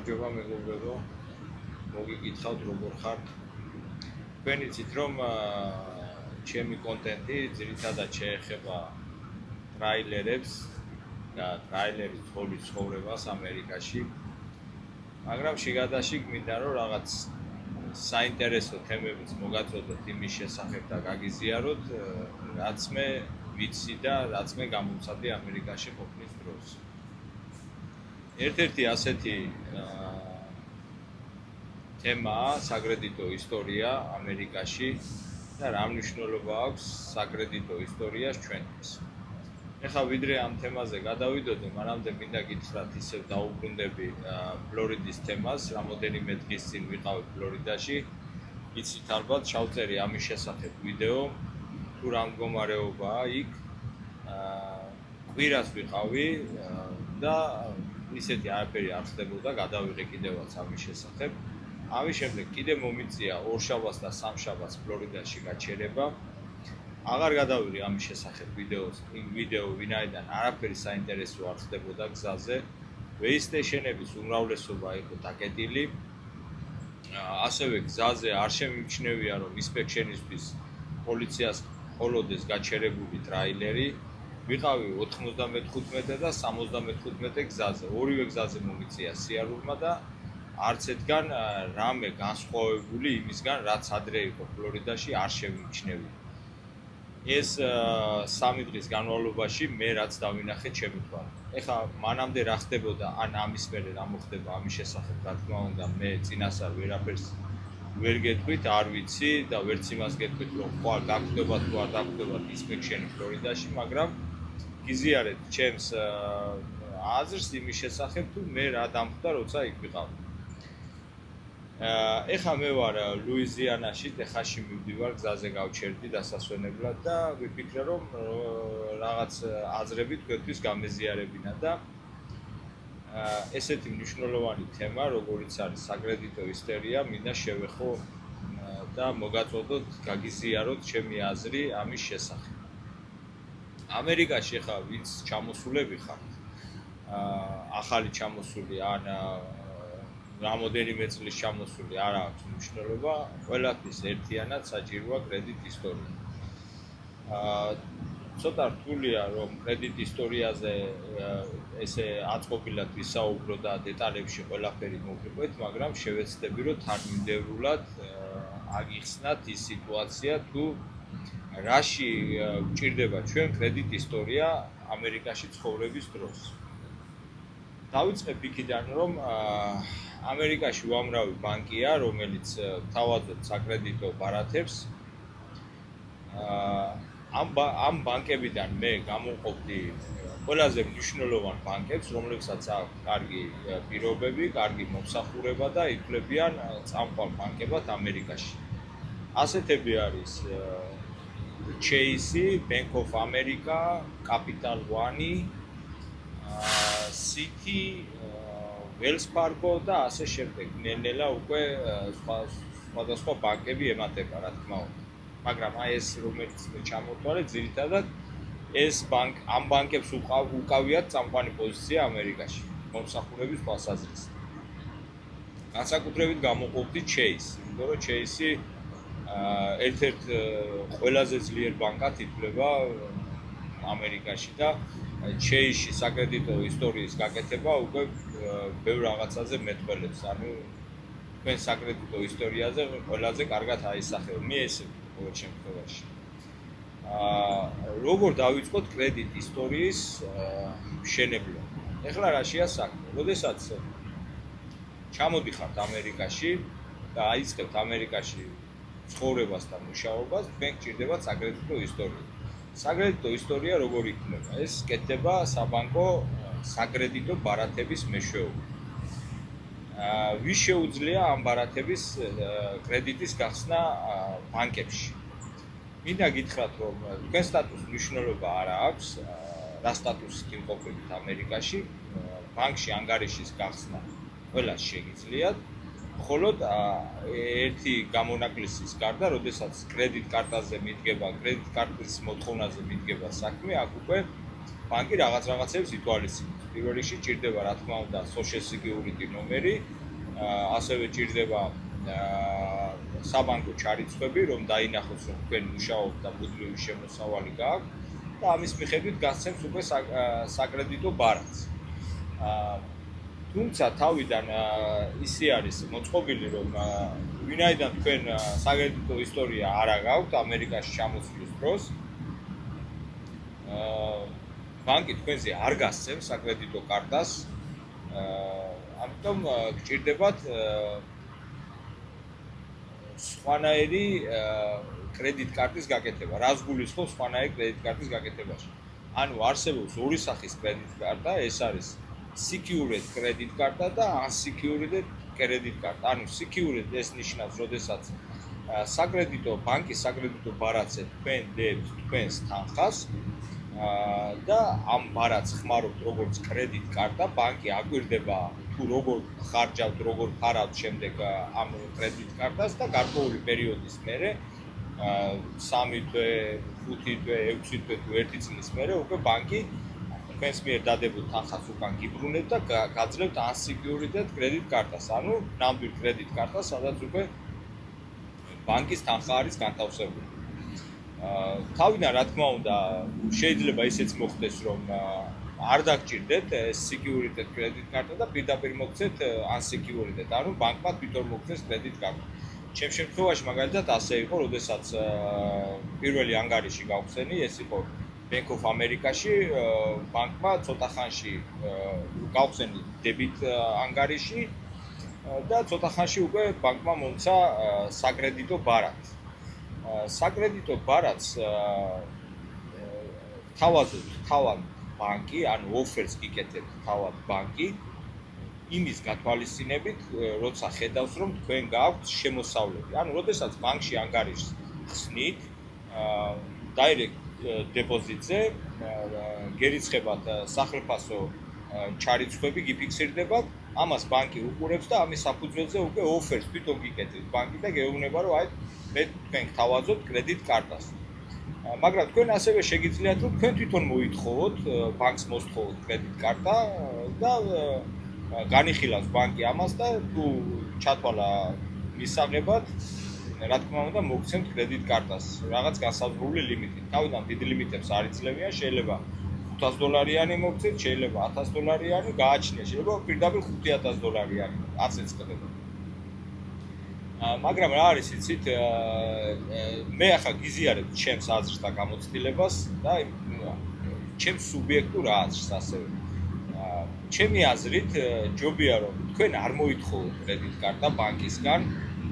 გამარჯობა მეგობრებო, მოგიკითხავთ როგორ ხართ. თქვენ იცით რომ ჩემი კონტენტი ძირითადად შეეხება ტრაილერებს და ტრაილერის ცხოვრებას ამერიკაში. მაგრამ შიგადაშიგ მინდა რომ რაღაც საინტერესო თემებიც მოგაწოდოთ იმის შესახებ და გაგიზიაროთ, რაც მე ვიცი და რაც მე გამოვცადე ამერიკაში ყოფნის დროს. ერთ-ერთი ასეთი თემაა საკრედიტო ისტორია ამერიკაში და რა მნიშვნელობა აქვს საკრედიტო ისტორიას ჩვენთვის. ეხლა ვიდრე ამ თემაზე გადავიდოდე, მანამდე მინდა გითხრათ ისევ დაუბრუნდები ფლორიდის თემას, რამოდენიმე დღის წინ ვიყავი ფლორიდაში. იცით ალბათ, ჩავწერი ამის შესახებ ვიდეო, თუ რა მდგომარეობაა იქ. კვირას ვიყავი და ისეთი არაფერი არ ხდებოდა, გადავიღე კიდევაც ამის შესახებ. ამის შემდეგ კიდე მომიწია ორშაბათს და სამშაბათს ფლორიდაში გაჩერება. აღარ გადავიღე ამის შესახებ ვიდეო, ვინაიდან არაფერი საინტერესო არ ხდებოდა გზაზე. ვეისტეიშენების უმრავლესობა იყო დაკეტილი. ასევე გზაზე არ შემიმჩნევია, რომ ინსპექშენისთვის პოლიციას ყოლოდეს გაჩერებული ტრაილერი. ვიყავი 95 და 75 გზაზე. ორივე გზაზე მომიწია სიარულმა და არც ერთგან რამე განსხვავებული იმისგან, რაც ადრე იყო ფლორიდაში, არ შემიმჩნევია. ეს 3 დღის განმავლობაში მე რაც დავინახე ჩემი თვალით. ეხლა მანამდე რა ხდებოდა, ან ამის მერე რა მოხდება ამის შესახებ, რა თქმა უნდა, მე წინასწარ ვერაფერს ვერ გეტყვით, არ ვიცი და ვერც იმას გეტყვით, რომ ხვალ გაგხვდება თუ არ გაგხვდება ინსპექშენი ფლორიდაში, მაგრამ გიზიარეთ ჩემს აზრს იმის შესახებ, თუ მე რა დამხვდა, როცა იქ ვიყავ. ეხლა მე ვარ ლუიზიანაში, ტეხასში მივდივარ, გზაზე გავჩერდი დასასვენებლად და ვიფიქრე, რომ რაღაც აზრები თქვენთვის გამეზიარებინა და ესეთი მნიშვნელოვანი თემა, როგორიც არის საკრედიტო ისტორია, მინდა შევეხო და მოგაწოდოთ, გაგიზიაროთ ჩემი აზრი ამის შესახებ. ამერიკაში ეხლა ვინც ჩამოსულები ხართ, ახალი ჩამოსული ან რამოდენიმე წლის ჩამოსული არ აქვს მნიშვნელობა, ყველაფრის ერთიანად საჭიროა კრედიტ ისტორია. ცოტა რთულია, რომ კრედიტ ისტორიაზე ესე აწყობილად ვისაუბრო და დეტალებში ყველაფერი მოვიყვეთ, მაგრამ შევეცდები, რომ თანმიმდევრულად აგიხსნათ ის სიტუაცია, თუ რაში გვჭირდება ჩვენ კრედიტ ისტორია ამერიკაში ცხოვრების დროს. დავიწყებ იქიდან, რომ ამერიკაში უამრავი ბანკია, რომელიც თავადად საკრედიტო ბარათებს. ამ ბანკებიდან მე გამოვყოფდი ყველაზე მნიშვნელოვან ბანკებს, რომლებსაც აქვს კარგი პირობები, კარგი მომსახურება და ითვლებიან წამყვან ბანკებად ამერიკაში. ასეთები არის Chase, Bank of America, Capital One, Citi, Wells Fargo და ასე შემდეგ. ნელ-ნელა უკვე სხვადასხვა ბანკები ემატება, რა თქმა უნდა. მაგრამ აი ეს რომელიც ჩამოთვალე, ძირითადად ამ ბანკებს უკავიათ წამყვანი პოზიცია ამერიკაში, მომსახურების თვალსაზრისით. განსაკუთრებით გამოყოფდი Chase, იმიტომ რომ Chase ერთ-ერთ ყველაზე ძლიერ ბანკად ითვლება ამერიკაში და Chase-ში საკრედიტო ისტორიის გაკეთება უკვე ბევრ რაღაცაზე მეტყველებს. ანუ თქვენ საკრედიტო ისტორიაზე ყველაზე კარგად აისახება. მე ესე ყოველ შემთხვევაში. როგორ დავიწყოთ კრედიტ ისტორიის მშენებლობა? ეხლა რაშია საქმე? როდესაც ჩამოდიხართ ამერიკაში და აიწყებთ ამერიკაში ცხოვრებას და მუშაობას, თქვენ გჭირდებათ საკრედიტო ისტორია. საკრედიტო ისტორია როგორ იქნება? ეს კეთდება საბანკო საკრედიტო ბარათების მეშვეობით. ვის შეუძლია ამ ბარათების კრედიტის გახსნა ბანკებში? მინდა გითხრათ, რომ თქვენ სტატუს მნიშვნელობა არ აქვს, რა სტატუსით იმყოფებით ამერიკაში, ბანკში ანგარიშის გახსნა ყველას შეგიძლიათ. მხოლოდ ერთი გამონაკლისის გარდა, როდესაც კრედიტ კარტაზე მიდგება, კრედიტ კარტის მოთხოვნაზე მიდგება საქმე, აქ უკვე ბანკი რაღაცებს ითვალისწინებს. პირველ რიგში ჭირდება, რა თქმა უნდა, social security ნომერი, ასევე ჭირდება საბანკო ჩარიცხვები, რომ დაინახოს, რომ თქვენ მუშაობთ და მუდმივი შემოსავალი გააქვთ და ამის მიხედვით გასცემს უკვე საკრედიტო ბარათს. თუმცა თავიდან ისე არის მოწყობილი, რომ ვინაიდან თქვენ საკრედიტო ისტორია არ გაქვთ ამერიკაში ჩამოსვლის დროს, ბანკი თქვენზე არ გასცემს საკრედიტო კარტას, ამიტომ გჭირდებათ სხვანაირი კრედიტ კარტის გაკეთება. რას გულისხმობს სხვანაირი კრედიტ კარტის გაკეთებაში? ანუ არსებობს ორი სახის კრედიტ კარტა, ეს არის secured credit კარტა და unsecured credit კარტა. ანუ secured ეს ნიშნავს, როდესაც საკრედიტო ბანკის საკრედიტო ბარათზე თქვენ დებთ თქვენს თანხას და ამ ბარათს ხმარობთ როგორც კრედიტ კარტა, ბანკი აკვირდება თუ როგორ ხარჯავთ, როგორ ფარავთ შემდეგ ამ კრედიტ კარტას და გარკვეული პერიოდის მერე 3 თვე, 5 თვე, 6 თვე თუ 1 წლის მერე უკვე ბანკი თქვენს მიერ დადებულ თანხას უკან გიბრუნებთ და გაძლევთ unsecured credit კარტას, ანუ ნამდვილ კრედიტ კარტას, სადაც უკვე ბანკის თანხა არის განთავსებული. თავიდან რა თქმა უნდა შეიძლება ისეც მოხდეს, რომ არ დაგჭირდეთ secured credit კარტა და პირდაპირ მოგცეთ unsecured, ანუ ბანკმა თვითონ მოგცეს credit კარტა. ჩემ შემთხვევაში მაგალითად ასე იყო, როდესაც პირველი ანგარიში გავხსენი, ეს იყო Bank of America-ში, ბანკმა ცოტა ხანში გავხსენი დებიტ ანგარიში და ცოტა ხანში უკვე ბანკმა მომცა საკრედიტო ბარათი. საკრედიტო ბარათს თავად ბანკი, ანუ ოფერს გიკეთებთ თავად ბანკი, იმის გათვალისწინებით, როცა ხედავს, რომ თქვენ გააქვთ შემოსავლები. ანუ როდესაც ბანკში ანგარიშს ხსნით, direct დეპოზიტზე გერიცხებათ სახელფასო ჩარიცხვები გიფიქსირდებათ, ამას ბანკი უყურებს და ამის საფუძველზე უკვე ოფერს თვითონ გიკეთებს ბანკი და გეუბნება, რომ აი მე თქვენ გთავაზობთ კრედიტ კარტას. მაგრამ თქვენ ასევე შეგიძლიათ, რომ თქვენ თვითონ მოითხოვოთ ბანკს მოსთხოვოთ კრედიტ კარტა და განიხილავს ბანკი ამას და თუ ჩათვალა მისაღებად, რა თქმა უნდა, მოგცემთ კრედიტ კარტას რაღაც განსაზღვრული ლიმიტით. თავიდან დიდ ლიმიტებს არ იძლევიან, შეიძლება $500 მოგცეთ, შეიძლება $1000 გააჩნია, შეიძლება პირდაპირ $5000 ასეც ხდება. მაგრამ რა არის, იცით, მე ახლა გიზიარებ ჩემს აზრს და გამოცდილებას და ჩემს სუბიექტურ აზრს ასევე. ჩემი აზრით, ჯობია რომ თქვენ არ მოითხოვოთ კრედიტ კარტა ბანკისგან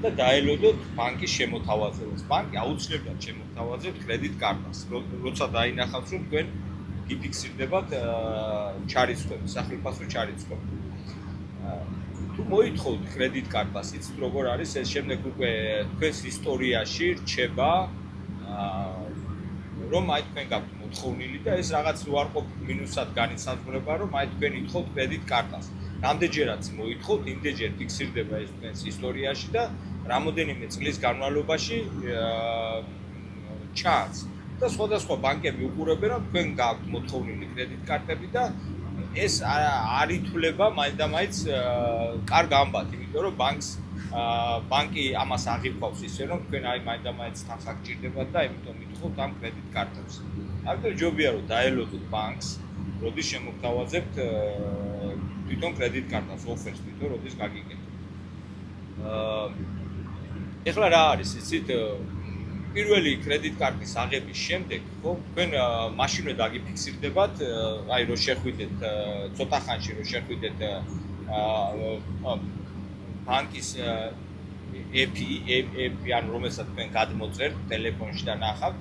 და დაელოდოთ ბანკის შემოთავაზებას. ბანკი აუცილებლად შემოთავაზებთ კრედიტ კარტას, როცა დაინახავს, რომ თქვენ გიფიქსირდებათ ჩარიცხვები, სახელფასო ჩარიცხვები. თუ მოითხოვთ კრედიტ კარტას, იცით როგორ არის, ეს შემდეგ უკვე თქვენს ისტორიაში რჩება, რომ აი თქვენ გაქვთ მოთხოვნილი და ეს რაღაც უარყოფით მინუსად განისაზღვრება, რომ აი თქვენ ითხოვთ კრედიტ კარტას. რამდენჯერაც მოითხოვთ, იმდენჯერ ფიქსირდება ეს თქვენს ისტორიაში და რამოდენიმე წლის განმავლობაში ჩანს. და სხვადასხვა ბანკები უყურებენ, რომ თქვენ გაქვთ მოთხოვნილი კრედიტ კარტები და ეს არ ითვლება მაინდამაინც კარგ ამბად, იმიტომ რომ ბანკი ამას აღიქვავს ისე, რომ თქვენ აი მაინდამაინც თანხა გჭირდებათ და ამიტომ ითხოვთ ამ კრედიტ კარტებს. ამიტომ ჯობია რომ დაელოდოთ ბანკს, როდის შემოგთავაზებთ თვითონ კრედიტ კარტას, ოფერს თვითონ როდის გაგიკეთებთ. ეხლა რა არის, იცით, პირველი კრედიტ კარტის აღების შემდეგ, ხო, თქვენ მაშინვე დაგიფიქსირდებათ, აი რო შეხვიდეთ ცოტა ხანში რო შეხვიდეთ ბანკის ეპი, ანუ რომელსაც თქვენ გადმოწერთ ტელეფონში და ნახავთ,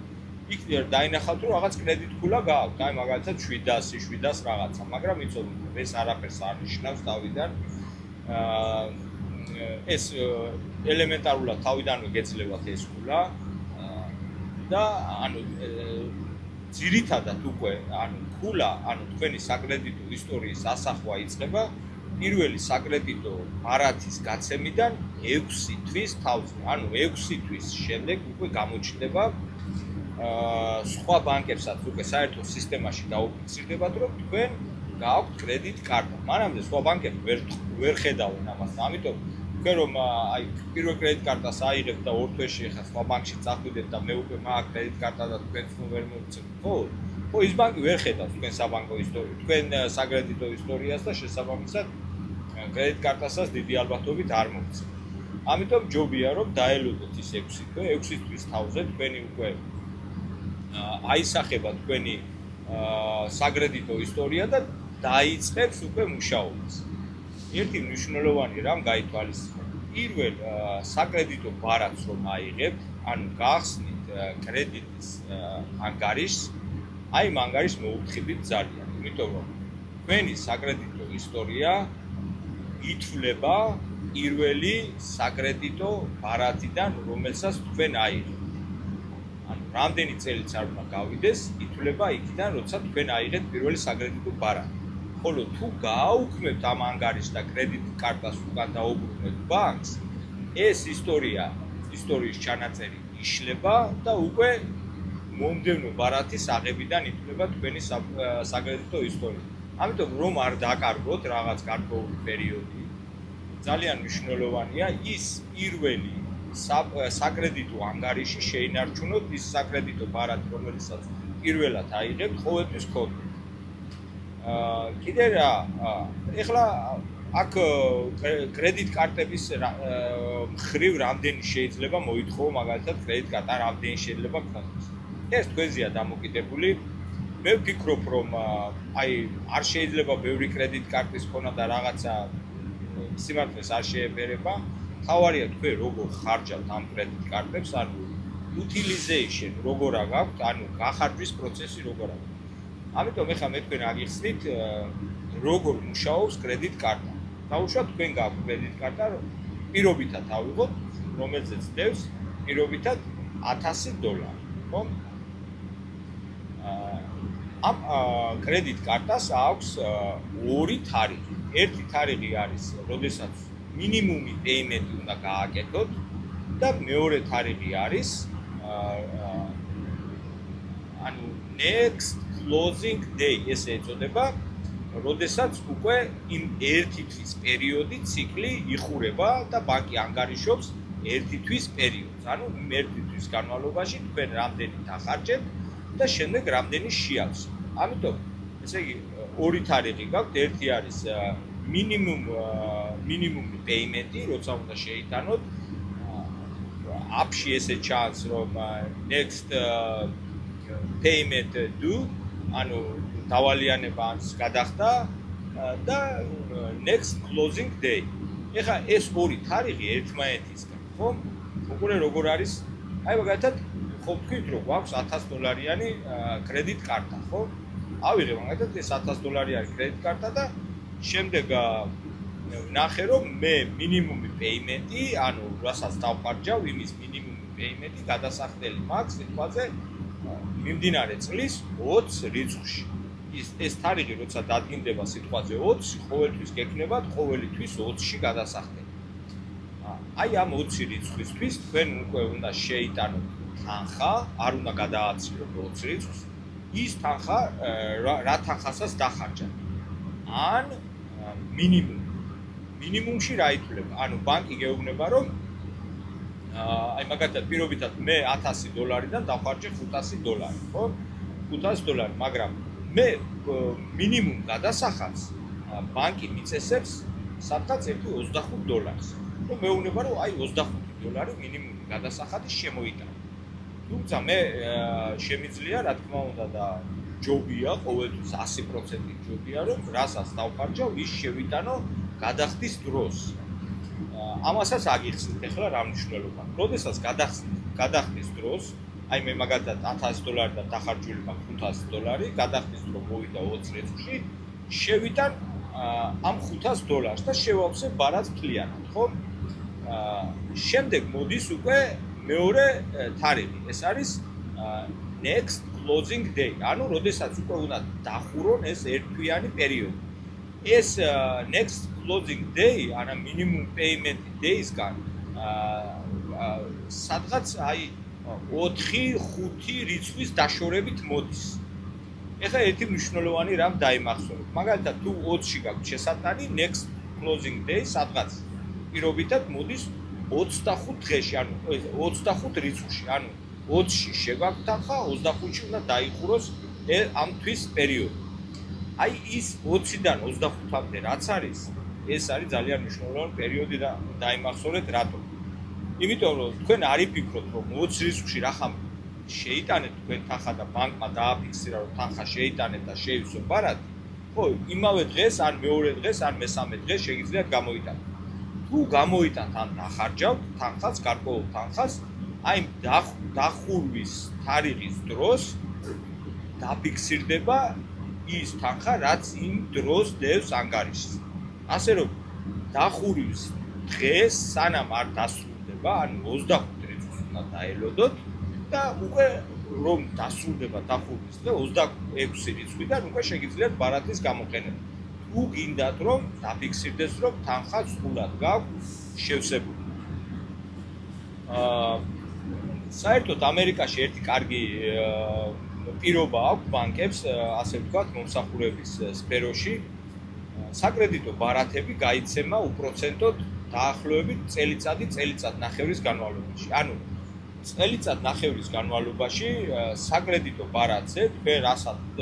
იქ დაინახავთ, რომ რაღაც კრედიტ ფულა გააქვთ, აი მაგალითად 700 რაღაცა, მაგრამ იცოდეთ, ეს არაფერს არ ნიშნავს თავიდან. ეს ელემენტარულად თავიდანვე გეძლევათ ეს ფულა. და ანუ ძირითადად უკვე ანუ ფულა, ანუ თქვენი საკრედიტო ისტორიის ასახვა იწყება პირველი საკრედიტო ბარათის გაცემიდან 6 თვის თავზე. ანუ 6 თვის შემდეგ უკვე გამოჩნდება სხვა ბანკებსაც უკვე საერთო სისტემაში დაუფიქსირდებათ, რომ თქვენ გააქვთ კრედიტ კარტა. მანამდე სხვა ბანკები ვერ ხედავენ ამას. ამიტომ თქვენ რომ აი პირველ კრედიტ კარტას აიღებთ და ორ თვეში ახლა სხვა ბანკში წახვიდეთ და მე უკვე მაქვს კრედიტ კარტა და თქვენს ვერ მოვიცემთ. ხო, ის ბანკი ვერ ხედავს თქვენ საბანკო ისტორიას, თქვენ საკრედიტო ისტორიას და შესაბამისად კრედიტ კარტასაც დიდი ალბათობით არ მოგცემთ. ამიტომ ჯობია რომ დაელოდოთ ის 6 თვე, 6 თვის თავზე თქვენი უკვე აისახება თქვენი საკრედიტო ისტორია და დაიწყებს უკვე მუშაობას. ერთი მნიშვნელოვანი რამ გაითვალისწინეთ. პირველ საკრედიტო ბარათს რომ აიღებთ, ანუ გახსნით კრედიტის ანგარიშს, აი ამ ანგარიშს მოუთხებით ძალიან, იმიტომ რომ თქვენი საკრედიტო ისტორია ითვლება პირველი საკრედიტო ბარათიდან, რომელსაც თქვენ აიღებთ. ანუ რამდენი წელიც არ უნდა გავიდეს, ითვლება იქიდან, როცა თქვენ აიღეთ პირველი საკრედიტო ბარათი. ხოლო თუ გააუქმებთ ამ ანგარიშს და კრედიტ კარტას უკან დაუბრუნებთ ბანკს, ეს ისტორიის ჩანაწერი იშლება და უკვე მომდევნო ბარათის აღებიდან ითვლება თქვენი საკრედიტო ისტორია. ამიტომ რომ არ დაკარგოთ რაღაც გარკვეული პერიოდი, ძალიან მნიშვნელოვანია ის პირველი საკრედიტო ანგარიში შეინარჩუნოთ ის საკრედიტო ბარათი, რომელსაც პირველად აიღებთ, ყოველთვის გქონდეთ. კიდე რა, ეხლა აქ კრედიტ კარტების მხრივ რამდენი შეიძლება მოითხოვო, მაგალითად კრედიტ კარტა რამდენი შეიძლება გქონდეს. ეს თქვენზეა დამოკიდებული. მე ვფიქრობ, რომ აი არ შეიძლება ბევრი კრედიტ კარტის ქონა და რაღაცა სიმართლეს არ შეეფერება. თავარია თქვენ როგორ ხარჯავთ ამ კრედიტ კარტებს, ანუ utilization როგორ აქვს, ანუ გახარჯვის პროცესი როგორ აქვს. ამიტომ ეხლა მე თქვენ აგიხსნით როგორ მუშაობს კრედიტ კარტა. დაუშვათ თქვენ გაქვთ კრედიტ კარტა, პირობითად ავიღოთ, რომელზეც დევს პირობითად $1000, ხო? ამ კრედიტ კარტას აქვს ორი თარიღი. ერთი თარიღი არის, როდესაც მინიმუმი პეიმენტი უნდა გააკეთოთ და მეორე თარიღი არის ანუ next closing day ესე ეწოდება, როდესაც უკვე იმ ერთი თვის პერიოდი ციკლი იხურება და ბანკი ანგარიშობს ერთი თვის პერიოდს. ანუ ერთი თვის განმავლობაში თქვენ რამდენი დახარჯებთ და შემდეგ რამდენი შეავსებთ. ამიტომ ესე იგი ორი თარიღი გაქვთ, ერთი არის მინიმუმი პეიმენტი, როცა უნდა შეიტანოთ. აპში ესე ჩანს, რომ next payment due, ანუ დავალიანება გადახდა და next closing day. ეხლა ეს ორი თარიღი ერთმანეთისგან, ხო? უყურე როგორ არის? აი მაგალითად, ხო ვთქვით, რომ გვაქვს $1000-იანი კრედიტ კარტა, ხო? ავიღე მაგალითად ეს $1000-იანი კრედიტ კარტა და შემდეგ ვნახე, რომ მე მინიმუმი პეიმენტი, ანუ რასაც დავხარჯავ, იმის მინიმუმი პეიმენტი გადასახდელი მაქვს სიტყვაზე მიმდინარე წლის 20 რიცხვში. ეს თარიღი როცა დადგინდება სიტყვაზე 20, ყოველთვის გექნებათ ყოველი თვის 20-ში გადასახდელი. აი ამ 20 რიცხვისთვის თქვენ უკვე უნდა შეიტანოთ თანხა, არ უნდა გადააცილოთ 20 რიცხვს. ის თანხა რა თანხასაც დახარჯათ. ან მინიმუმში რა ითვლება? ანუ ბანკი გეუბნება, რომ აი მაგალითად პირობითად მე $1000-დან დავხარჯე $500, ხო? $500, მაგრამ მე მინიმუმ გადასახადს ბანკი მიწესებს სადღაც ერთი $25. რომ მეუბნება, რომ აი $25 მინიმუმი გადასახადი შემოიტანო. თუმცა მე შემიძლია, რა თქმა უნდა და ჯობია, ყოველთვის 100% ჯობია, რომ რასაც დავხარჯავ, ის შევიტანო გადახდის დროს. ამასაც აგიხსნით ახლა რა მნიშვნელობა. როდესაც გადახდის დროს, აი მე მაგალითად $1000-დან დახარჯული მაქვს $500, გადახდის დრო მოვიდა 20 რიცხვში, შევიტან ამ $500 და შევავსებ ბარათს მთლიანად, ხო? შემდეგ მოდის უკვე მეორე თარიღი. ეს არის next closing day. ანუ როდესაც უკვე უნდა დახურონ ეს ერთთვიანი პერიოდი. ეს next closing day, ანუ minimum payment days-გან სადღაც აი 4-5 რიცხვის დაშორებით მოდის. ეხლა ერთი მნიშვნელოვანი რამ დაიმახსოვრეთ. მაგალითად, თუ 20-ში გაქვს შესატანი, next closing day სადღაც პირობითად მოდის 25 დღეში, ანუ 25 რიცხვში, ანუ 20-ში შეგვაქვს თანხა, 25-ში უნდა დაიხუროს ამ თვის პერიოდი. აი ის 20-დან 25-მდე რაც არის, ეს არის ძალიან მნიშვნელოვანი პერიოდი და დაიმახსოვრეთ რატომ. იმიტომ რომ თქვენ არ იფიქროთ რომ 20 რიცხვში რახან შეიტანეთ თქვენ თანხა და ბანკმა დააფიქსირა რომ თანხა შეიტანეთ და შეივსო ბარათი, ხო, იმავე დღეს ან მეორე დღეს ან მესამე დღეს შეგიძლიათ გამოიტანოთ. თუ გამოიტანთ ან დახარჯავთ თანხას, გარკვეულ თანხას, აი დახურვის თარიღის დროს დაფიქსირდება ის თანხა, რაც იმ დროს დევს ანგარიშს. ასე რომ დახურვის დღეს სანამ არ დასრულდება, ანუ 25 რიცხვს უნდა დაელოდოთ და უკვე რომ დასრულდება დახურვის დღე 26 რიცხვიდან უკვე შეგიძლიათ ბარათის გამოყენება. თუ გინდათ რომ დაფიქსირდეს რომ თანხა სრულად გაქვთ შევსებული. საერთოდ ამერიკაში ერთი კარგი პირობა აქვს ბანკებს, ასე ვთქვათ, მომსახურების სფეროში. საკრედიტო ბარათები გაიცემა უპროცენტოდ დაახლოებით წელიწად-ნახევრის განმავლობაში. ანუ წელიწად-ნახევრის განმავლობაში საკრედიტო ბარათზე თქვენ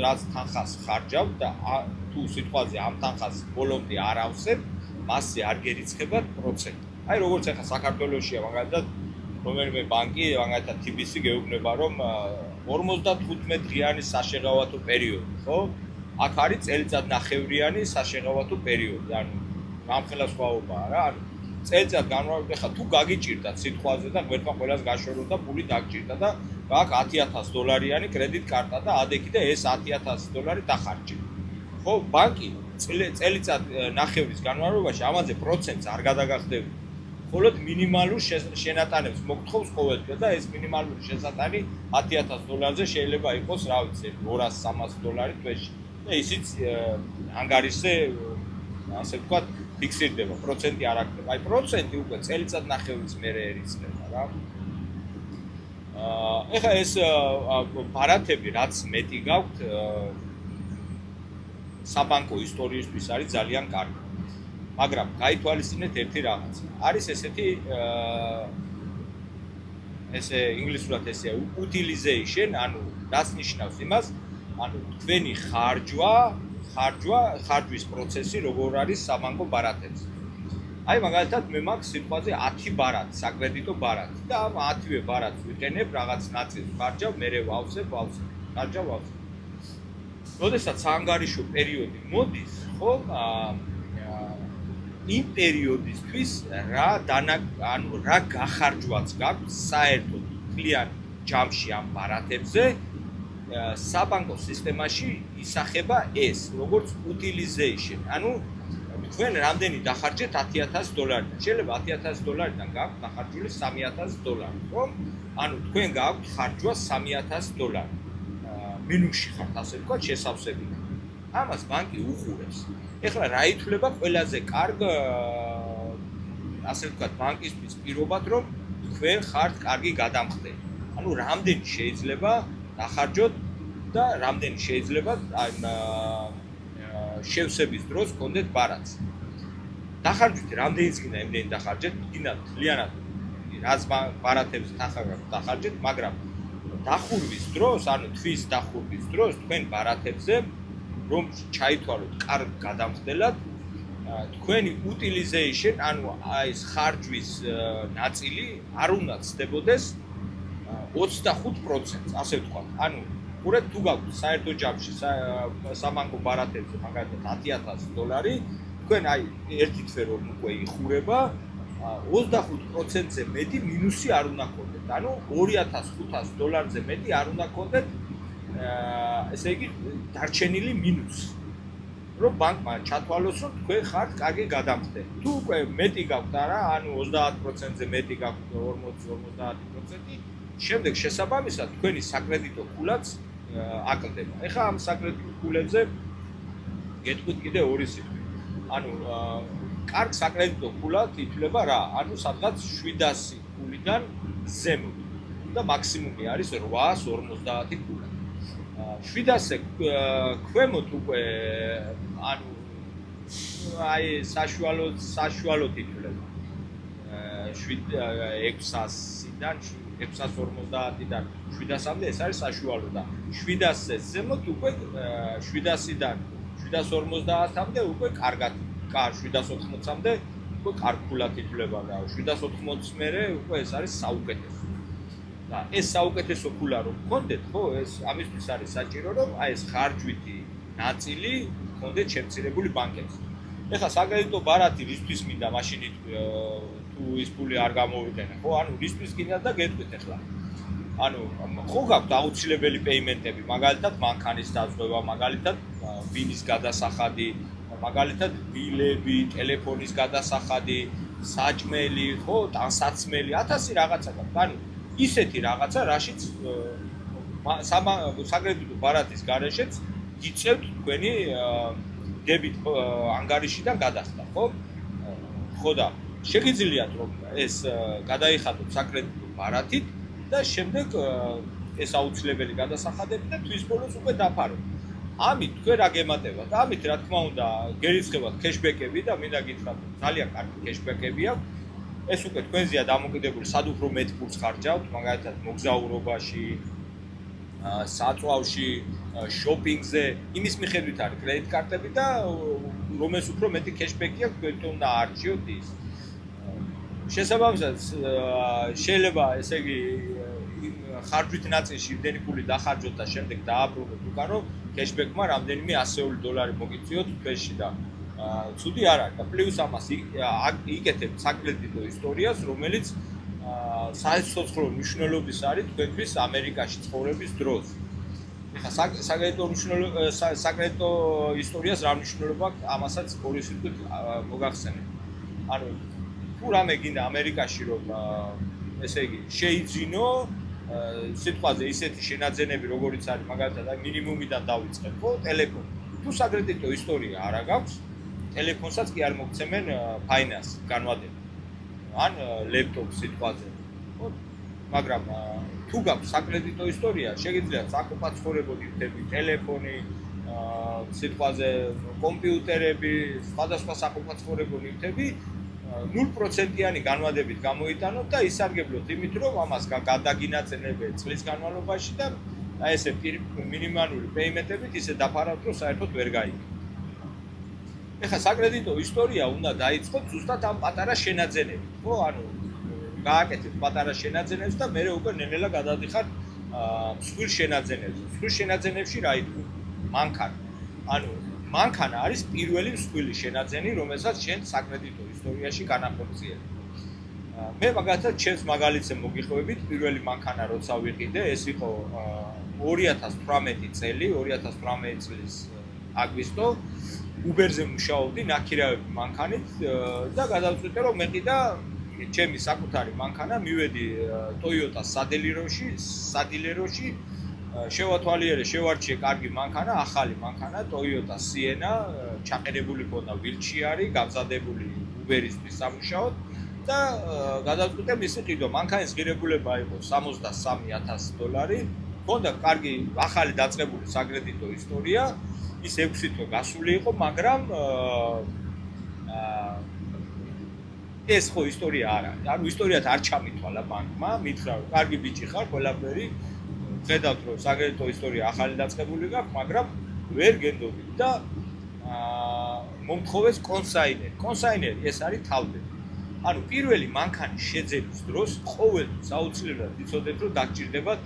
რაც თანხას ხარჯავთ და თუ სიტყვაზე ამ თანხას ბოლომდე არ ავსებთ, მასზე არ გერიცხებათ პროცენტი. აი როგორც ახლა საქართველოშია მაგალითად რომელიმე ბანკი, მაგალითად TBC გეუბნება რომ 55 დღიანი საშეღავათო პერიოდი, ხო? აქ არის წელიწად-ნახევრიანი საშეღავათო პერიოდი, ანუ რამხელა სხვაობაა რა, ანუ წელიწად განმავლობაში ხა თუ გაგიჭირდათ სიტყვაზე და ღმერთმა ყველას გაშოროთ და პული დაგჭირდა და გაქვს $10,000 კრედიტ კარტა და ადექი და ეს $10,000 დახარჯე. ხო, ბანკი წელიწად-ნახევრის განმავლობაში ამაზე პროცენტს არ გადაგახდები. მხოლოდ მინიმალურ შენატანებს მოგთხოვს ყოველდღე და ეს მინიმალური შესატანი $10,000-ზე შეიძლება იყოს, რა ვიცი, $200-300 თვეში. და ისიც ანგარიშზე ასე ვთქვათ ფიქსირდება, პროცენტი არ აქნება. აი პროცენტი უკვე წელიწად-ნახევრის მერე ერიცხება რა. ეხლა ეს ბარათები რაც მეტი გაქვთ საბანკო ისტორიისთვის არის ძალიან კარგი. მაგრამ გაითვალისწინეთ ერთი რაღაც. არის ესეთი ესე ინგლისურად ესეა utilization, ანუ რაც ნიშნავს იმას, ანუ თქვენი ხარჯვის პროცესი როგორ არის საბანკო ბარათებზე. აი მაგალითად მე მაქვს სიტყვაზე 10 ბარათი, საკრედიტო ბარათი და ამ 10-ვე ბარათს ვიყენებ რაღაც ნაწილს ხარჯავ, მერე ვავსებ, ხარჯავ. როდესაც საანგარიშო პერიოდი მოდის, ხო, იმ პერიოდისთვის რა გახარჯვაც გაქვს საერთოდ მთლიან ჯამში ამ ბარათებზე საბანკო სისტემაში ისახება ეს როგორც utilization. ანუ თქვენ რამდენი დახარჯეთ $10,000-დან. შეიძლება $10,000-დან გაქვთ დახარჯული $3,000, ხო? ანუ თქვენ გაქვთ ხარჯვა $3,000. მინუსში ხართ, ასე ვთქვათ, შესავსებიდან. ამას ბანკი უხურებს. ეხლა რა ითვლება ყველაზე კარგ ასე ვთქვათ ბანკისთვის პირობად რომ თქვენ ხართ კარგი გადამხდელი. ანუ რამდენი შეიძლება დახარჯოთ და რამდენი შეიძლება შევსების დროს გქონდეთ ბარათს. დახარჯვით რამდენიც გინდა იმდენი დახარჯეთ, გინდათ მთლიანად რაც ბარათებზე თანხა გაქვთ დახარჯეთ, მაგრამ დახურვის დროს, ანუ თვის დახურვის დროს თქვენ ბარათებზე რომ ჩაითვალოთ კარგ გადამხდელად, თქვენი utilization, ანუ ეს ხარჯვის ნაწილი არ უნდა ცდებოდეს 25%-ს, ასე ვთქვათ. ანუ ხურეთ თუ გაქვთ საერთო ჯამში საბანკო ბარათებზე მაგალითად $10,000, თქვენ აი ერთი თვე რომ უკვე იხურება 25%-ზე მეტი მინუსი არ უნდა გქონდეთ. ანუ $2,500-ზე მეტი არ უნდა გქონდეთ ესე იგი დარჩენილი მინუსი. რომ ბანკმა ჩათვალოს რომ თქვენ ხართ კარგი გადამხდელი. თუ უკვე მეტი გაქვთ არა, ანუ 30%-ზე მეტი გაქვთ 40-50%, შემდეგ შესაბამისად თქვენი საკრედიტო ფულაც აკლდება. ეხლა ამ საკრედიტო ფულებზე გეტყვით კიდე ორი სიტყვი. ანუ კარგ საკრედიტო ფულად ითვლება რა? ანუ სადღაც 700 ფულიდან ზემოთ. და მაქსიმუმი არის 850 ქულა. 700-ზე ქვემოთ უკვე ანუ აი საშუალოდ ითვლება. 600-დან 650-დან 700-მდე ეს არის საშუალო და 700-ზე ზემოთ უკვე 700-დან 750-მდე უკვე კარგად 780-მდე უკვე კარგულად ითვლება და 780-ს მერე უკვე ეს არის საუკეთესო. და ეს საუკეთესო ქულა რომ გქონდეთ, ხო, ეს ამისთვის არის საჭირო რომ აი ეს ხარჯვითი ნაწილი გქონდეთ შემცირებული ბანკებში. ეხლა საკრედიტო ბარათი რისთვის მინდა მაშინ თუ ის ფული არ გამოვიყენე, ხო, ანუ რისთვის გინდა და გეტყვით ეხლა. ანუ ხო გაქვთ აუცილებელი პეიმენტები, მაგალითად მანქანის დაზღვევა, მაგალითად ბინის გადასახადი, მაგალითად ბილები, ტელეფონის გადასახადი, საჭმელი, ხო, ტანსაცმელი, 1000 რაღაცა გაქვთ. ანუ ისეთი რაღაცა, რაშიც საკრედიტო ბარათის გარეშეც იწევთ თქვენი დებით ანგარიშიდან გადახდა, ხო? ხო და შეგიძლიათ რომ ეს გადაიხადოთ საკრედიტო ბარათით და შემდეგ ეს აუცილებელი გადასახადები და თვის ბოლოს უკვე დაფაროთ. ამით თქვენ რა გემატებათ? ამით რა თქმა უნდა გერიცხებათ კეშბეკები და მინდა გითხრათ ძალიან კარგი კეშბეკები აქვს. ეს უკვე თქვენზეა დამოკიდებული, სად უფრო მეტ ფულს ხარჯავთ, მაგალითად მოგზაურობაში, საწვავში, შოპინგზე, იმის მიხედვით არის კრედიტ კარტები და რომელს უფრო მეტი კეშბეკი აქვს, თქვენ უნდა არჩიოთ ის. შესაბამისად, შეიძლება ესე იგი ხარჯვით ნაწილში იმდენი ფული დახარჯოთ და შემდეგ დააბრუნოთ უკან, რომ კეშბეკმა რამდენიმე $100 მოგიწიოთ თვეში და ცუდი არ არის და პლუს ამას იკეთებთ საკრედიტო ისტორიას, რომელიც საერთო მნიშვნელობის არის თქვენთვის ამერიკაში ცხოვრების დროს. ეხლა საკრედიტო ისტორიას რა მნიშვნელობა აქვს, ამასაც ორი სიტყვით მოგახსენებ. ანუ თუ რამე გინდა ამერიკაში რომ ესე იგი შეიძინო სიტყვაზე ისეთი შენაძენები როგორიც არის მაგალითად აი მინიმუმიდან დავიწყებ, ხო, ტელეფონი. თუ საკრედიტო ისტორია არ აქვს, ტელეფონსაც კი არ მოგცემენ ფაინანს განვადება. ან ლეპტოპს სიტყვაზე. ხო, მაგრამ თუ გაქვს საკრედიტო ისტორია, შეგიძლიათ საკუთარ ცხოვრებულ ნივთები, ტელეფონი, სიტყვაზე კომპიუტერები, სხვადასხვა საკუთარ ცხოვრებულ ნივთები 0%-იანი განვადებით გამოიტანოთ და ისარგებლოთ იმით, რომ ამას გადაგინაწილებთ წლის განმავლობაში და აი ესე მინიმალური პეიმენტებით ისე დაფარავთ, რომ საერთოდ ვერ გაიგეთ. ეხლა საკრედიტო ისტორია უნდა დაიწყოთ ზუსტად ამ პატარა შენაძენებით, ხო? ანუ გააკეთეთ პატარა შენაძენებს და მერე უკვე ნელ-ნელა გადადიხართ მსხვილ შენაძენებზე. მსხვილ შენაძენებში რა ითქვა? მანქანა. ანუ მანქანა არის პირველი მსხვილი შენაძენი, რომელსაც შენ საკრედიტო ისტორიაში განახორციელებ. მე მაგალითად ჩემს მაგალითზე მოგიხვევებით, პირველი მანქანა როცა ვიყიდე, ეს იყო 2018 წელი, 2018 წლის აგვისტო, Uber-ზე მუშაობდი ნაქირავები მანქანით და გადავწყვიტე რომ მეყიდა ჩემი საკუთარი მანქანა, მივედი Toyota სადილეროში, შევარჩიე კარგი მანქანა, ახალი მანქანა, Toyota Sienna, ჩაყენებული ქონდა ვილჩიარი, გამზადებული Uber-ისთვის სამუშაოდ და გადავწყვიტე მისი ყიდვა. მანქანის ღირებულება იყო $63,000, ქონდა კარგი ახალი დაწყებული საკრედიტო ისტორია, ის 6 თვე გასული იყო, მაგრამ ეს ხო ისტორია არ არის. ანუ ისტორიათ არ ჩამითვალა ბანკმა, მითხრა რომ კარგი ბიჭი ხარ, ყველაფერი ხედავთ რომ საკრედიტო ისტორია ახალი დაწყებული გაქვს, მაგრამ ვერ გენდობთ და მომთხოვეს კონსაინერი. კონსაინერი ეს არის თავდები. ანუ პირველი მანქანის შეძენის დროს ყოველთვის აუცილებლად იცოდეთ რომ დაგჭირდებათ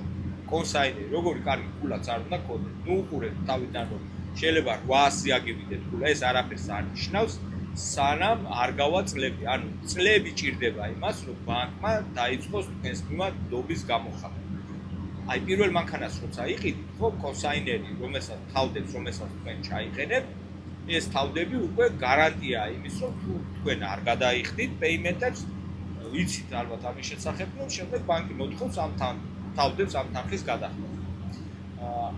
კონსაინერი. როგორი კარგი ფულაც არ უნდა გქონდეთ. ნუ უყურეთ თავიდან რომ შეიძლება 800-ზე აგივიდეთ ფულა, ეს არაფერს არ ნიშნავს, სანამ არ გავა წლები. ანუ წლები ჭირდება იმას, რომ ბანკმა დაიწყოს თქვენს მიმართ დობის გამოხატვა. აი პირველ მანქანას როცა იყიდით, ხო, კონსაინერი, რომელსაც თავდებს, რომელსაც თქვენ ჩაიყენებთ, ეს თავდები უკვე გარანტია იმის, რომ თუ თქვენ არ გადაიხდით პეიმენტებს, იცით ალბათ ამის შესახებ, რომ შემდეგ ბანკი მოთხოვს ამ თავდებს ამ თანხის გადახდას.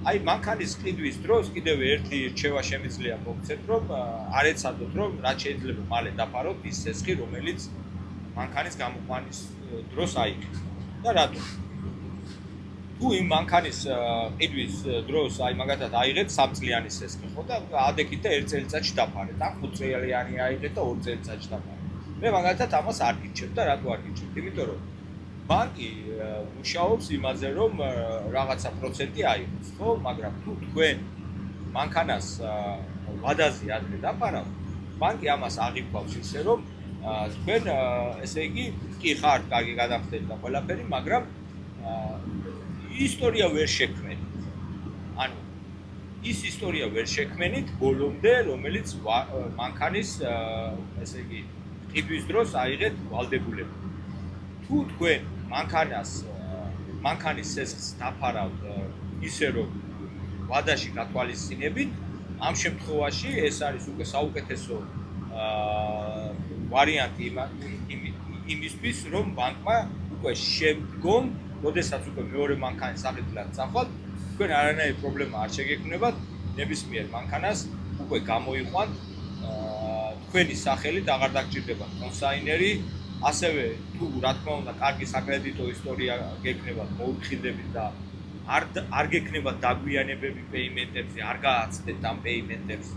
აი მანქანის ყიდვის დროს კიდევ ერთი რჩევა შემიძლია მოგცეთ, რომ არ ეცადოთ, რომ რაც შეიძლება მალე დაფაროთ ის სესხი, რომელიც მანქანის გამოყვანის დროს აიღეს. და რატომ? თუ იმ მანქანის ყიდვის დროს აი მაგათად აიღეთ 3 წლიანი სესხი ხო და ადექით და 1 წელიწადში დაფარეთ. ან 5 წლიანი აიღეთ და 2 წელიწადში დაფარეთ. მე მაგათად ამას არ გიჩვენებ და რატო არ გიჩვენებ? იმიტომ რომ ბანკი მუშაობს იმაზე რომ რაღაცა პროცენტი აიღოს, ხო? მაგრამ თუ თქვენ მანქანას ვადაზე ადრე დაფარავთ, ბანკი ამას აღიქვავს ისე რომ თქვენ ესე იგი კი ხართ კარგი გადახდელი და ყველაფერი, მაგრამ ისტორია ვერ შექმნით. ანუ ის ისტორია ვერ შექმნით ბოლომდე, რომელიც მანქანის ესე იგი ყიდვის დროს აიღეთ ვალდებულება. თუ თქვენ მანქანის სესხს დაფარავთ ისე რომ ვადაში გათვალისწინებით, ამ შემთხვევაში ეს არის უკვე საუკეთესო ვარიანტი იმისთვის, რომ ბანკმა უკვე შემდგომ, როდესაც უკვე მეორე მანქანის აღებულად წახვალთ, თქვენ არანაირი პრობლემა არ შეგექმნებათ, ნებისმიერ მანქანას უკვე გამოიყვანთ, თქვენი სახელით აღარ დაგჭირდებათ კონსაინერი, ასევე თუ რა თქმა უნდა კარგი საკრედიტო ისტორია გექნებათ მოუთხილდებით და არ გექნებათ დაგვიანებები პეიმენტებზე, არ გააცდეთ ამ პეიმენტებს,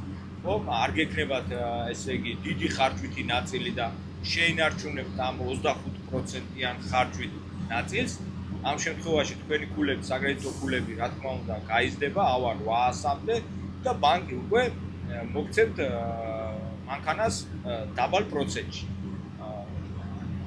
ხო? არ გექნებათ ესე იგი დიდი ხარჯვითი ნაწილი და შეინარჩუნებთ ამ 25%-იან ხარჯვით ნაწილს. ამ შემთხვევაში თქვენი ქულები, საკრედიტო ქულები, რა თქმა უნდა, გაიზრდება ავარ 800-მდე და ბანკი უკვე მოგცემთ მანქანას დაბალ პროცენტში.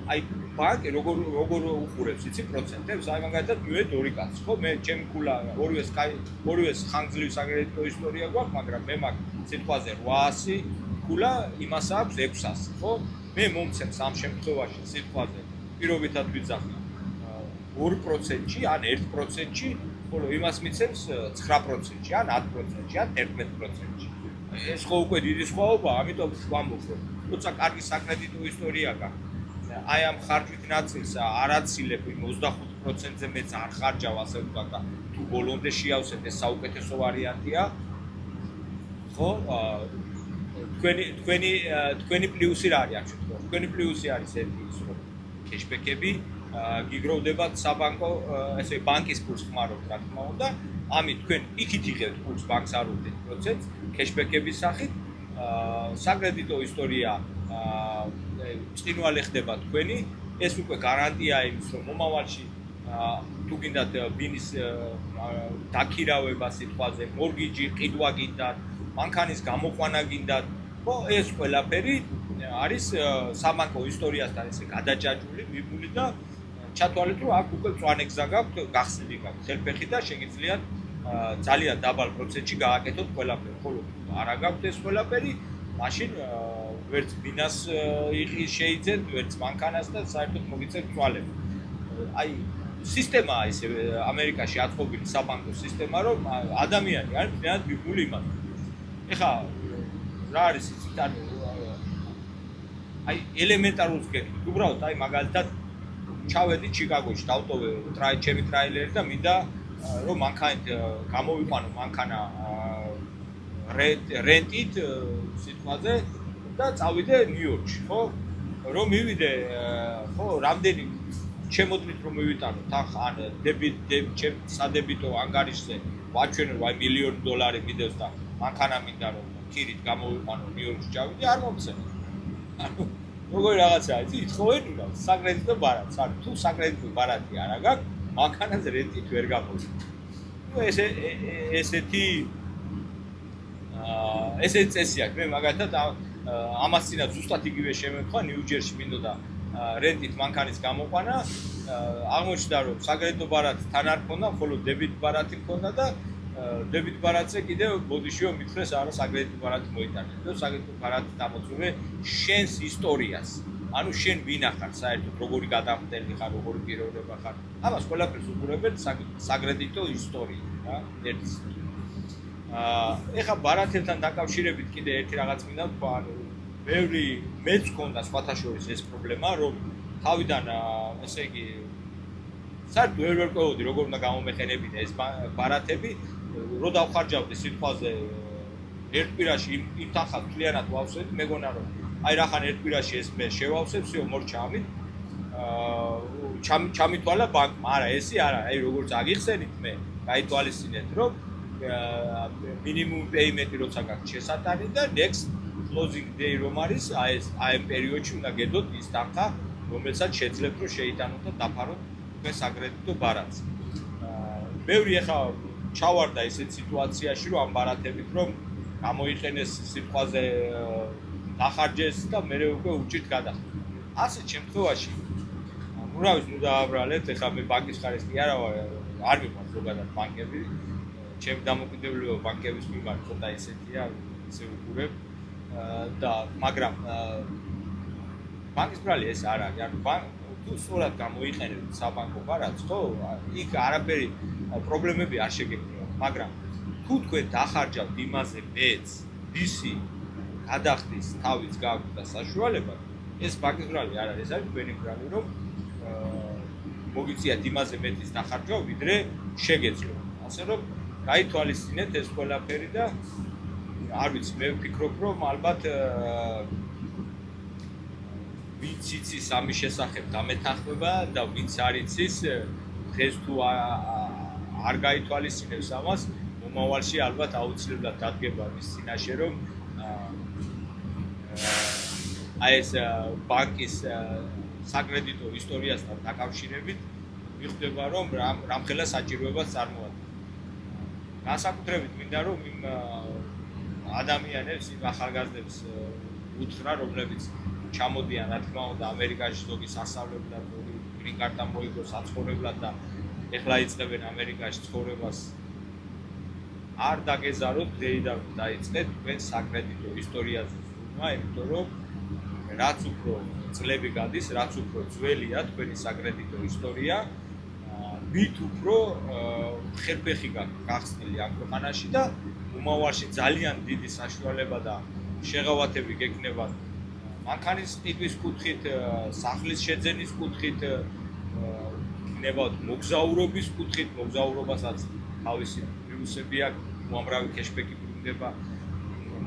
აი ბანკი როგორ უყურებს იცი პროცენტებს, აი მაგალითად მივედით 2 კაცი, ხო? მე ჩემი ქულა ორივეს ხანგრძლივი საკრედიტო ისტორია გვაქვს, მაგრამ მე მაგ სიტყვაზე 800 ქულა იმას აქვს 600, ხო? მე მომცემს ამ შემთხვევაში სიტყვაზე პირობითად ვიძახი 2%-ში ან 1%-ში, ხოლო იმას მიცემს 9%-ში, ან 10%-ში, ან 11%-ში. ეს ხო უკვე დიდი სხვაობა, ამიტომ ვამბობ, რომ თუმცა კარგი საკრედიტო ისტორია გაქვს. აი ამ ხარჯვით ნაწილს არ აცილებ იმ 25%-ზე მეც არ ხარჯავ ასე ვთქვათ და თუ ბოლომდე შეავსებ ეს საუკეთესო ვარიანტია. ხო? თქვენი პლუსი რა არის ამ შემთხვევაში? თქვენი პლუსი არის ის რომ კეშბექები გიგროვდებათ საბანკო ესე ბანკის ფულს ხმარობთ რა თქმა უნდა. ამით თქვენ იქით იღებთ ფულს, ბანკს არ უდით პროცენტს კეშბექების სახით. საკრედიტო ისტორია წინვალე ხდება თქვენი, ეს უკვე გარანტია იმის, რომ მომავალში თუ გინდათ ბინის დაქირავება სიტყვაზე, მორგიჯი, ყიდვა გინდათ, მანქანის გამოყვანა გინდათ, ხო, ეს ყველაფერი არის საბანკო ისტორიასთან ესე გადაჭაჭული, მიბული და ჩათვალეთ, რომ აქ უკვე მწვანე გზა გაქვთ, გახსნილი გაქვთ ხელფეხი და შეგიძლიათ ძალიან დაბალ პროცენტში გააკეთოთ ყველაფერი. ხოლო არა გაქვთ ეს ყველაფერი, მაშინ ვერც ბინას შეიძენთ, ვერც მანქანას და საერთოდ მოგიწევთ წვალები. აი სისტემაა ისე ამერიკაში აწყობილი საბანკო სისტემა, რომ ადამიანი არის ძალიან მიბული იმას. ეხლა რა არის იცით, ანუ აი ელემენტარულს გეკითხეთ. უბრალოდ აი მაგალითად ჩავედი ჩიკაგოში, დავტოვე ჩემი ტრაილერი და მინდა რომ მანქანით გამოვიყვანო მანქანა რენტით სიტყვაზე და წავიდე ნიუ-იორკში, ხო? რომ მივიდე, ხო, რამდენი შემოდნით რომ მივიტანო თან ან ჩემ სადებიტო ანგარიშზე ვაჩვენო აი $1,000,000 მიდევს და მანქანა მინდა რომ ქირით გამოვიყვანო ნიუ-იორკში ჩავიდე, არ მომცემ. ანუ როგორი რაღაცაა, იცი, ითხოვენ საკრედიტო ბარათს, ანუ თუ საკრედიტო ბარათი არ აქვს, მანქანას რენტით ვერ გამოდის. ნუ ესე წესი აქვს. მე მაგალითად ამას წინა ზუსტად იგივე შემექვა ნიუ-ჯერში მინდოდა რენტით მანქანის გამოყვანა, აღმოჩნდა რომ საკრედიტო ბარათი თან არ ქონდა, ხოლო დებიტ ბარათი ქონდა და დებიტ ბარათზე კიდევ ბოდიშიო მითხრეს არა საკრედიტო ბარათი მოიტანე. და საკრედიტო ბარათი დამოწურე შენს ისტორიას. ანუ შენ ვინა ხარ საერთოდ, როგორი გადამხდელი ხარ, როგორი პიროვნება ხარ. ამას ყველაფერს უყურებენ საკრედიტო ისტორია, რა, ერთის. ეხა ბარათებთან დაკავშირებით კიდე ერთი რაღაც მინდა ვთქვა, ანუ ბევრი მეც მქონდა სხვათა შორის ეს პრობლემა, რომ თავიდან ესე იგი საერთოდ ვერ ვერკვეოდი როგორ უნდა გამომეყენებინა ეს ბარათები, რო დავხარჯავდი სიტყვაზე ერთ კვირაში იმ თანხას მთლიანად ვავსებდი, მეგონა რომ აი რახან ერთ კვირაში ეს მე შევავსებ, всё მორჩა ამით. ჩამითვალა ბანკმა, არა, ესე არა, აი როგორც აგიხსენით მე, გაითვალისწინეთ, რომ minimum payment-ი როცა გაქვს შესატანი და next closing day რომ არის, აი ამ პერიოდში უნდა გედოთ ის თანხა, რომელსაც შეძლებთ რომ შეიტანოთ და დაფაროთ თქვენ საკრედიტო ბარათს. ბევრი ახლა ჩავარდა ესეთ სიტუაციაში, რომ ამ ბარათებით რომ გამოიყენეს სიტყვაზე დახარჯეს და მე უკვე უჭირთ გადახდა. ასეთ შემთხვევაში რა ვიცი, ნუ დააბრალეთ, ახლა მე ბანკის ხარისხი არა ვარ, არ მიყვარს ზოგადად ბანკები. ჩემი დამოკიდებულება ბანკების მიმართ ცოტა ისეთია, ისე ვუყურებ და მაგრამ ბანკის ბრალი ეს არ არის, ანუ თუ სწორად გამოიყენებთ საბანკო ბარათს, ხო, იქ არაფერი პრობლემები არ შეგექმნება, მაგრამ თუ თქვენ დახარჯავთ იმაზე მეც, ვისი გადახდის თავის გაქვთ და საშუალება, ეს ბანკის ბრალი არ არის, ეს არის თქვენი ბრალი, რომ მოგიწიათ იმაზე მეტის დახარჯვა, ვიდრე შეგეძლო. ასე რომ გაითვალისწინეთ ეს ყველაფერი და არ ვიცი, მე ვფიქრობ, რომ ალბათ ვინც იცის ამის შესახებ დამეთანხმება და ვინც არ იცის, დღეს თუ არ გაითვალისწინებს ამას, მომავალში ალბათ აუცილებლად დადგება მის წინაშე, რომ აი ეს ბანკის საკრედიტო ისტორიასთან დაკავშირებით მიხვდება, რომ რამხელა საჭიროებას წარმოადგენს. განსაკუთრებით მინდა რომ იმ ადამიანებს, იმ ახალგაზრდებს უთხრა, რომლებიც ჩამოდიან, რა თქმა უნდა, ამერიკაში ზოგი სასწავლებლად, გრინ კარტა მოიგოს საცხოვრებლად და ეხლა იწყებენ ამერიკაში ცხოვრებას. არ დაგეზაროთ დღეიდან დაიწყეთ თქვენ საკრედიტო ისტორიაზე ზრუნვა, იმიტომ რომ რაც უფრო წლები გადის, რაც უფრო ძველია თქვენი საკრედიტო ისტორია, მით უფრო ხელფეხი გახსნილი ამ ქვეყანაში და მომავალში ძალიან დიდი საშუალება და შეღავათები გექნებათ მანქანის ყიდვის კუთხით, სახლის შეძენის კუთხით, გექნებათ მოგზაურობის კუთხით, მოგზაურობასაც თავისი პლუსები აქვს, უამრავი კეშბექი ბრუნდება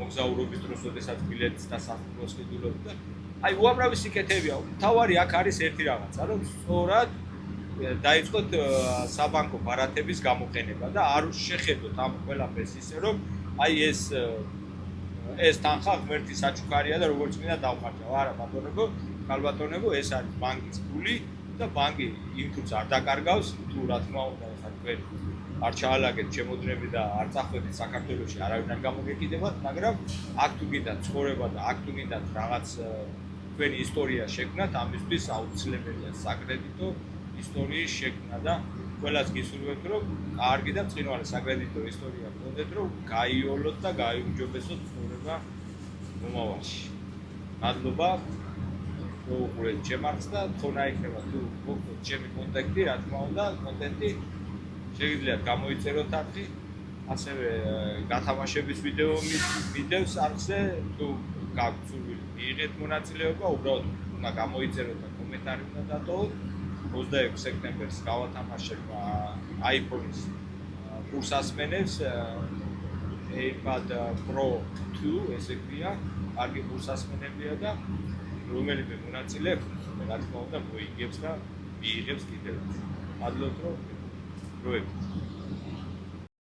მოგზაურობის დროს, როდესაც ბილეთს და სასტუმროს ყიდულობთ და აი უამრავი სიკეთეებია. თავარი აქ არის ერთი რაღაცა, რომ სწორად დაიწყოთ საბანკო ბარათების გამოყენება და არ შეხედოთ ამ ყველაფერს ისე, რომ აი ეს თანხა ღმერთის საჩუქარია და როგორც მინდა დავხარჯავ. არა ბატონებო, ხალბატონებო, ეს არის ბანკის ფული და ბანკი იმ თურს არ დაკარგავს, თუ რა თქმა უნდა, ხა თქვენ არ ჩაალაგეთ ჩემოდნები და არ წახვედით საქართველოში, არავინ არ გამოგეკიდებათ, მაგრამ აქ თუ გინდათ ცხოვრება და აქ თუ გინდათ რაღაც თქვენი ისტორია შექმნათ, ამისთვის აუცილებელია საკრედიტო ისტორიის შექმნა და ყველას გისურვებთ, რომ კარგი და ბრწყინვალე საკრედიტო ისტორია გქონდეთ, რომ გაიოლოთ და გაიუმჯობესოთ ცხოვრება მომავალში. მადლობა, რომ უყურეთ ჩემ არხს და თხოვნა იქნება თუ გქონდეთ ჩემი კონტაქტი, რა თქმა უნდა, კონტენტი შეგიძლიათ გამოიწეროთ არხი, ასევე გათამაშების ვიდეოს არხზე, თუ გაქვთ სურვილი მიიღეთ მონაწილეობა, უბრალოდ უნდა გამოიწეროთ და კომენტარი უნდა დატოვოთ. 26 სექტემბერს გავათამაშებ iPhone-ის კურსასმენებს iPad Pro 2, ესე ქვია, კარგი კურსასმენებია და რომელიმე მონაწილე, რა თქმა უნდა, მოიგებს და მიიღებს კიდევაც. მადლობთ, რომ დროებით.